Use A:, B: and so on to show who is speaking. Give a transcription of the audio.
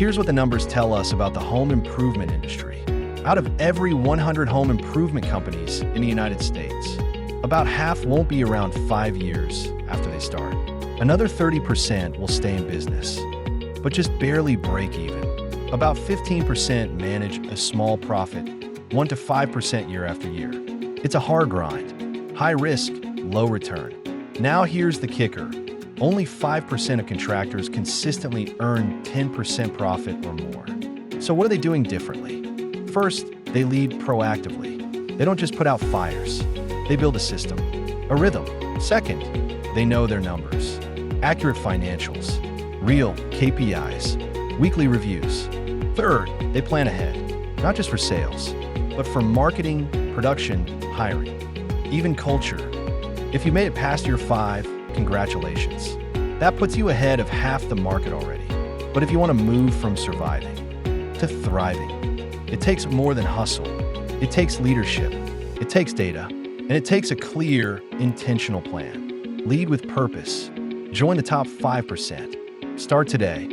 A: Here's what the numbers tell us about the home improvement industry. Out of every 100 home improvement companies in the United States, about half won't be around 5 years after they start. Another 30% will stay in business, but just barely break even. About 15% manage a small profit, 1 to 5% year after year. It's a hard grind, high risk, low return. Now here's the kicker. Only 5% of contractors consistently earn 10% profit or more. So what are they doing differently? First, they lead proactively. They don't just put out fires. They build a system, a rhythm. Second, they know their numbers. Accurate financials, real KPIs, weekly reviews. Third, they plan ahead, not just for sales, but for marketing, production, hiring, even culture. If you made it past year 5, congratulations. That puts you ahead of half the market already. But if you want to move from surviving to thriving, it takes more than hustle. It takes leadership, it takes data, and it takes a clear, intentional plan. Lead with purpose. Join the top 5%. Start today.